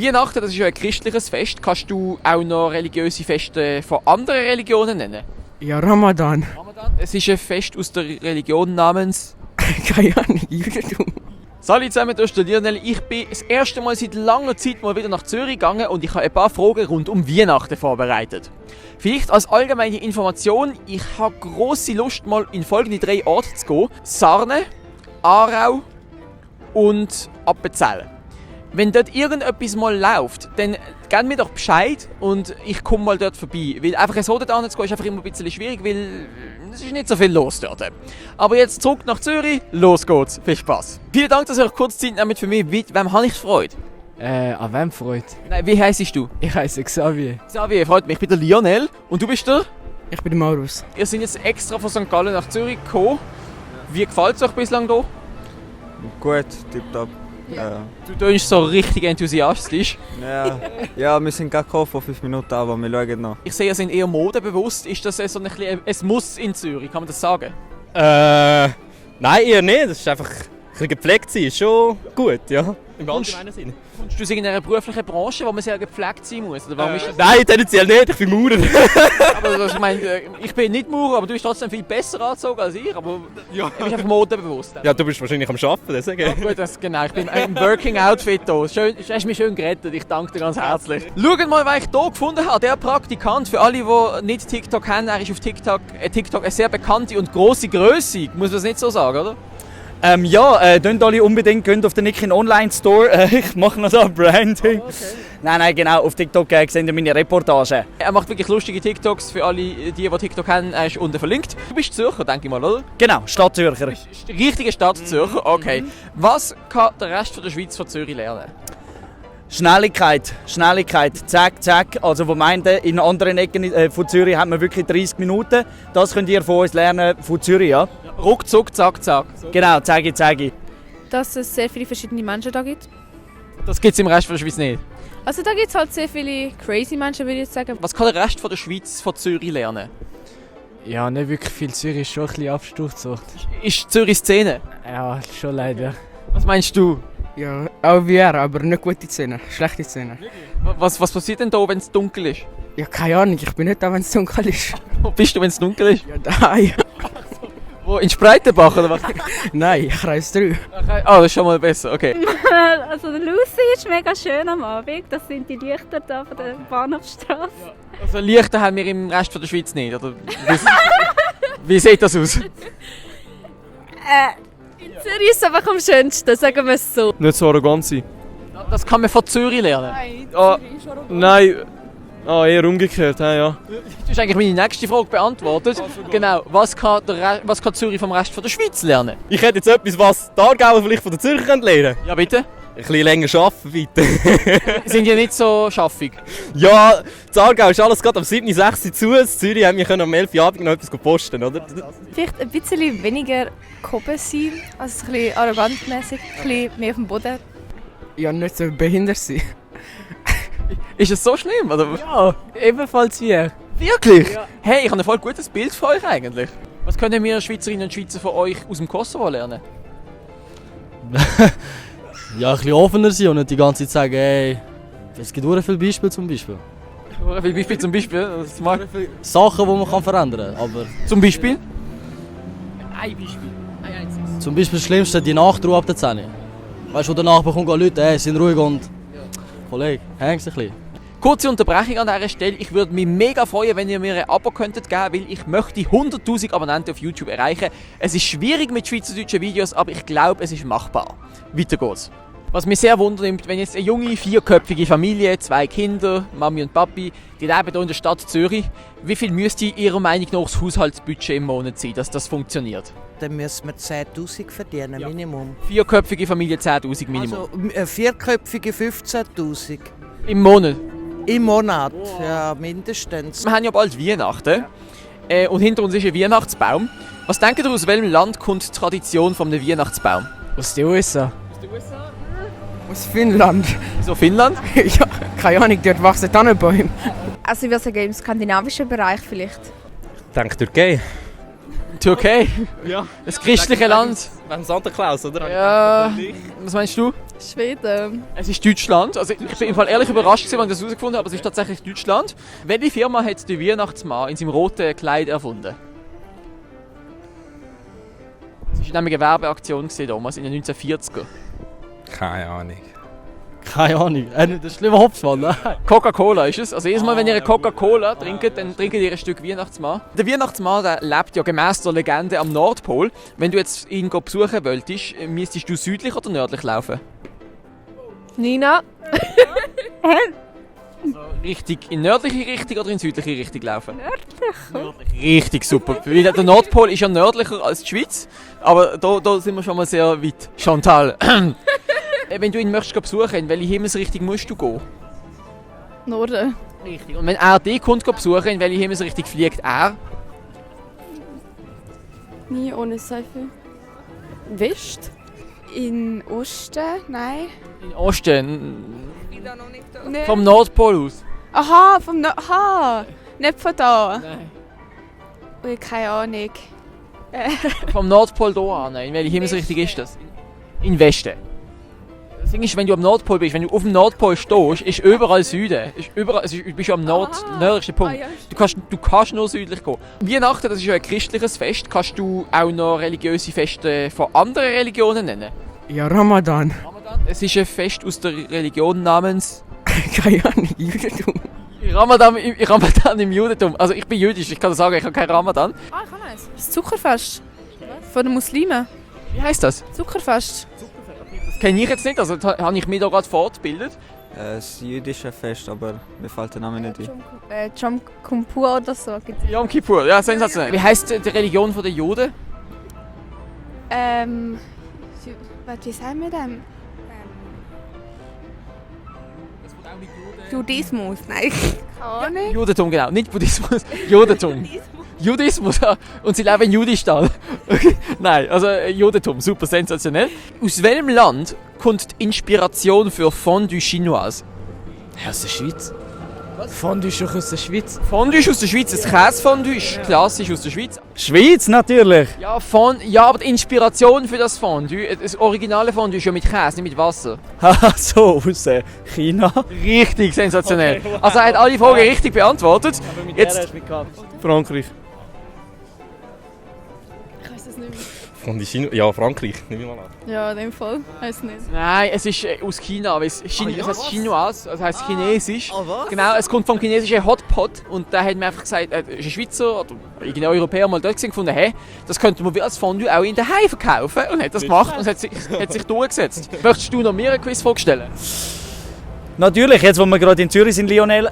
Weihnachten, das ist ja ein christliches Fest. Kannst du auch noch religiöse Feste von anderen Religionen nennen? Ja, Ramadan. Es ist ein Fest aus der Religion namens... Keine Ahnung, Judentum. Salut zusammen, hier ist der Lionel. Ich bin das erste Mal seit langer Zeit mal wieder nach Zürich gegangen und ich habe ein paar Fragen rund um Weihnachten vorbereitet. Vielleicht als allgemeine Information, ich habe grosse Lust, mal in folgende 3 Orte zu gehen. Sarne, Aarau und Appenzell. Wenn dort irgendetwas mal läuft, dann gebt mir doch Bescheid und ich komme mal dort vorbei. Weil einfach so dort hinzugehen ist einfach immer ein bisschen schwierig, weil es ist nicht so viel los dort. Aber jetzt zurück nach Zürich, los geht's. Viel Spaß. Vielen Dank, dass ihr euch kurz Zeit nehmt für mich. Wem habe ich Freude? An wem Freude? Nein, wie heisst du? Ich heiße Xavier. Xavier, freut mich. Ich bin der Lionel und du bist der? Ich bin der Maurus. Ihr seid jetzt extra von St. Gallen nach Zürich gekommen. Wie gefällt es euch bislang hier? Gut, tipptopp. Du tönst so richtig enthusiastisch. Ja, wir sind gerade gekommen vor 5 Minuten, aber wir schauen noch. Ich sehe, ihr seid eher modebewusst. Ist das so ein Muss in Zürich, kann man das sagen? Nein, eher nicht. Das ist einfach ein bisschen gepflegt sein. Ist schon gut, ja. Im allgemeinen Sinne. Kommst du aus einer beruflichen Branche, wo man sehr gepflegt sein muss? Oder warum ist das? Nein, tendenziell nicht. Ich bin Maurer. Aber ich meine, ich bin nicht Maurer, aber du bist trotzdem viel besser angezogen als ich. Aber Ja. du bist einfach modebewusst. Ja, du bist wahrscheinlich am Arbeiten, deswegen. Ja, gut, genau. Ich bin im Working Outfit hier. Schön, du hast mich schön gerettet. Ich danke dir ganz herzlich. Schaut mal, wen ich hier gefunden habe. Der Praktikant, für alle, die nicht TikTok haben, er ist auf TikTok eine sehr bekannte und grosse Größe. Muss man das nicht so sagen, oder? Könnt alle unbedingt gehen auf den Nikin Online Store. Ich mache noch so ein Branding. Oh, okay. Nein, genau. Auf TikTok seht ihr meine Reportagen. Er macht wirklich lustige TikToks für alle, die TikTok haben. Er ist unten verlinkt. Du bist Zürcher, denke ich mal, oder? Genau, Stadtzürcher. Richtige Stadt Zürcher, okay. Was kann der Rest der Schweiz von Zürich lernen? Schnelligkeit. Zack, zack. Also, wo meint ihr, in anderen Ecken von Zürich haben wir wirklich 30 Minuten. Das könnt ihr von uns lernen, von Zürich, ja? Ruckzuck, zack, zack. Genau, zeige. Dass es sehr viele verschiedene Menschen da gibt. Das gibt es im Rest der Schweiz nicht. Also da gibt es halt sehr viele crazy Menschen, würde ich jetzt sagen. Was kann der Rest der Schweiz von Zürich lernen? Ja, nicht wirklich viel. Zürich ist schon ein bisschen Absturzort. Ist Zürich Szene? Ja, schon leider. Was meinst du? Ja, auch wie er, aber nicht gute Szene. Schlechte Szene. Was passiert denn da, wenn es dunkel ist? Ja, keine Ahnung. Ich bin nicht da, wenn es dunkel ist. Wo bist du, wenn es dunkel ist? Ja, daheim. Wo, in Spreitenbach oder was? Nein, Kreis 3. Ah, das ist schon mal besser, okay. Also der Lucy ist mega schön am Abend. Das sind die Lichter da von der Bahnhofstrasse. Also Lichter haben wir im Rest der Schweiz nicht, oder? Wie sieht das aus? In Zürich ist es einfach am schönsten, sagen wir es so. Nicht so arrogant sein. Das kann man von Zürich lernen. Nein. Eher umgekehrt, ja. Du hast eigentlich meine nächste Frage beantwortet. Genau, was kann Zürich vom Rest der Schweiz lernen? Ich hätte jetzt etwas, was die Aargauer vielleicht von den Zürcher lernen können. Ja, bitte? Ein bisschen länger arbeiten, bitte. Sind die nicht so schaffig? Ja, in Aargau ist alles gerade am 7., 6. zu. In Zürich haben wir am 11. Abend noch etwas posten, oder? Vielleicht ein bisschen weniger gehoben sein, also ein bisschen arrogantmäßig, ein bisschen mehr auf dem Boden. Ja, nicht so behindert sein. Ist es so schlimm? Oder? Ja, ebenfalls wie er. Wirklich? Ja. Hey, ich habe ein voll gutes Bild von euch eigentlich. Was können wir Schweizerinnen und Schweizer von euch aus dem Kosovo lernen? Ja, ein bisschen offener sein und nicht die ganze Zeit sagen, ey, es gibt sehr viele Beispiele zum Beispiel. Wie viele Beispiele zum Beispiel? Sachen, die man kann verändern kann, aber... Zum Beispiel? Ein Beispiel. Ein einziges. Zum Beispiel das Schlimmste, die Nachtruhe ab der 10. Weißt du, wo danach bekommen Leute, ey, sind ruhig und... Kollege, hängst ein bisschen. Kurze Unterbrechung an dieser Stelle. Ich würde mich mega freuen, wenn ihr mir ein Abo könntet geben, weil ich möchte 100'000 Abonnenten auf YouTube erreichen. Es ist schwierig mit schweizerdeutschen Videos, aber ich glaube, es ist machbar. Weiter geht's. Was mich sehr wundert, wenn jetzt eine junge, 4-köpfige Familie, 2 Kinder, Mami und Papi, die leben hier in der Stadt Zürich, wie viel müsste Ihrer Meinung nach das Haushaltsbudget im Monat sein, dass das funktioniert? Dann müssen wir 10'000 verdienen, ja. Minimum. 4-köpfige Familie 10'000 Minimum. Also 4-köpfige 15'000. Im Monat? Im Monat, ja, mindestens. Wir haben ja bald Weihnachten und hinter uns ist ein Weihnachtsbaum. Was denkt ihr, aus welchem Land kommt die Tradition von einem Weihnachtsbaum? Aus den USA. Aus den USA? Aus Finnland. Wieso Finnland? Ja, keine Ahnung, dort wachsen Tannenbäume. Also ich würde sagen, im skandinavischen Bereich vielleicht. Ich denke Türkei. Türkei? Ja. Das christliche Land. Wegen Santa Claus, oder? Ja. Was meinst du? Schweden. Es ist Deutschland. Also ich bin im Fall ehrlich überrascht, als ich das herausgefunden habe, aber es ist tatsächlich Deutschland. Welche Firma hat den Weihnachtsmann in seinem roten Kleid erfunden? Es war nämlich eine Werbeaktion damals in den 1940er. Keine Ahnung. Keine Ahnung. Das ist schlimmer Hopfmann, ne? Coca-Cola ist es. Also jedes Mal, wenn ihr eine Coca-Cola trinkt, dann trinkt ihr ein Stück Weihnachtsmann. Der Weihnachtsmann der lebt ja gemäss der Legende am Nordpol. Wenn du jetzt ihn besuchen wolltest, müsstest du südlich oder nördlich laufen? Nina. Richtig in nördliche Richtung oder in südliche Richtung laufen? Nördlich. Richtig super. Weil der Nordpol ist ja nördlicher als die Schweiz, aber da sind wir schon mal sehr weit. Chantal, wenn du ihn möchtest besuchen, in welche Himmelsrichtung musst du gehen? Norden. Richtig. Und wenn er dich besuchen, in welche Himmelsrichtung fliegt er? Nie ohne Seife. West? In Osten? Nein. In Osten. Nee. Vom Nordpol aus. Aha, Aha! Nicht von da. Nein. Ui, keine Ahnung. Vom Nordpol hier an. In welche Himmelsrichtung ist das? In Westen. Das Ding ist, wenn du am Nordpol bist, wenn du auf dem Nordpol stehst, ist überall Süden. Du bist am nördlichsten Punkt. Du kannst nur südlich gehen. Weihnachten, das ist ja ein christliches Fest. Kannst du auch noch religiöse Feste von anderen Religionen nennen? Ja, Ramadan. Es ist ein Fest aus der Religion namens Keine Ahnung, Judentum. Ramadan im Judentum. Also ich bin jüdisch, ich kann das sagen, ich habe keinen Ramadan. Ich kann eins. Das Zuckerfest. Von den Muslimen. Wie heisst das? Zuckerfest. Das kenne ich jetzt nicht, also da habe ich mich da gerade fortgebildet. Es ist ein jüdisches Fest, aber mir fällt der Name nicht ein. Jom Kippur oder so. Yom Kippur, ja, sensationell. Wie heisst die Religion der Juden? Wie sagen wir dem? Judaismus, nein. Keine Ahnung. Judentum, genau. Nicht Buddhismus, Judentum. Judismus, ja. Und sie leben in Judistan. Okay. Nein, also Judentum, super sensationell. Aus welchem Land kommt die Inspiration für Fondue Chinoise? Aus der Schweiz. Fondue ist doch aus der Schweiz. Fondue ist aus der Schweiz, das Käsefondue ist klassisch aus der Schweiz. Schweiz natürlich. Ja, aber die Inspiration für das Fondue, das originale Fondue ist ja mit Käse, nicht mit Wasser. Haha, so aus China. Richtig sensationell. Also er hat alle Fragen richtig beantwortet. Jetzt Frankreich. Ich weiß es nicht mehr. Von die China. Ja, Frankreich. Nehme ich mal an. Ja, in dem Fall. Weiß nicht. Nein, es ist aus China, weil es heißt Chinoise, das heisst Chinesisch. was? Genau, es kommt vom chinesischen Hotpot und da hat man einfach gesagt, ist ein Schweizer oder irgendein Europäer mal dort gefunden, hey, das könnte man wie als Fondue auch in daheim verkaufen und hat das gemacht und hat sich durchgesetzt. Möchtest du noch mir eine Quizfrage stellen? Natürlich, jetzt wo wir gerade in Zürich sind, Lionel.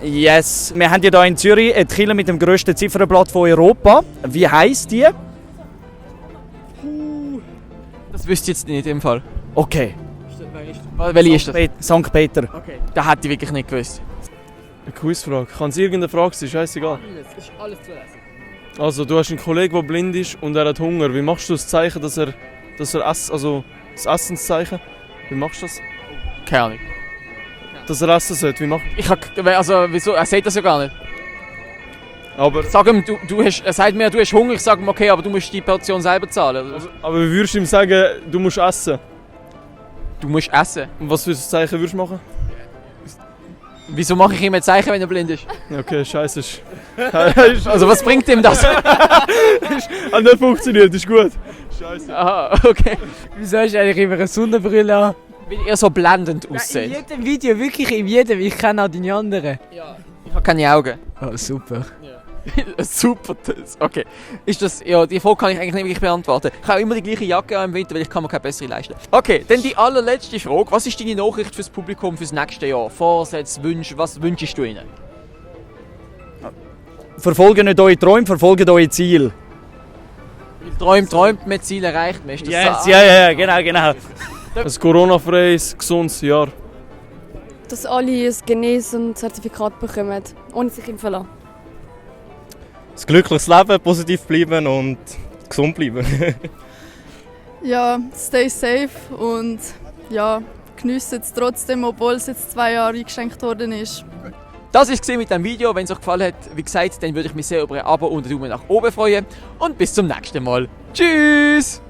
Yes, wir haben ja hier in Zürich eine Kirche mit dem grössten Ziffernblatt von Europa. Wie heisst die? Das wüsste ich jetzt nicht im Fall. Okay. Welche ist das? St. Peter. Okay. Das hätte ich wirklich nicht gewusst. Eine Quizfrage. Kann es irgendeine Frage sein? Scheißegal. Das ist alles zulässig. Also, du hast einen Kollegen, der blind ist und er hat Hunger. Wie machst du das Zeichen, dass er also das Essenszeichen? Wie machst du das? Keine Ahnung. Dass er essen sollte, wie machst Also, wieso? Er sagt das ja gar nicht. Aber, Sag ihm, er sagt mir, du hast Hunger, ich sage ihm, okay, aber du musst die Portion selber zahlen. aber wie würdest du ihm sagen, du musst essen? Du musst essen. Und was für ein Zeichen würdest du machen? Wieso mache ich ihm ein Zeichen, wenn er blind ist? Okay, scheiße. Also was bringt ihm das? Hat nicht funktioniert, ist gut. Scheiße. Aha, okay. Wieso hast du eigentlich immer eine Sonnenbrille an? Weil er so blendend In aussieht. jedem Video, wirklich in jedem. Ich kenne auch deine anderen. Ich habe keine Augen. Oh, super. Super, okay. Ist das, ja, die Frage kann ich eigentlich nicht wirklich beantworten. Ich habe immer die gleiche Jacke im Winter, weil ich kann mir keine bessere leisten. Okay, dann die allerletzte Frage. Was ist deine Nachricht fürs Publikum fürs nächste Jahr? Vorsätze, Wünsche, was wünschst du ihnen? Verfolgt nicht eure Träume, verfolgt eure Ziele. Träumt, mit Ziel erreicht man. Ist das Yes, so? ja, genau. Ein Corona-freies, gesundes Jahr. Dass alle ein Genesen-Zertifikat bekommen, ohne sich impfen zu lassen. Ein glückliches Leben, positiv bleiben und gesund bleiben. Ja, stay safe und ja, geniessen es trotzdem, obwohl es jetzt 2 Jahre eingeschränkt worden ist. Das war es mit diesem Video. Wenn es euch gefallen hat, wie gesagt, dann würde ich mich sehr über ein Abo und einen Daumen nach oben freuen. Und bis zum nächsten Mal. Tschüss!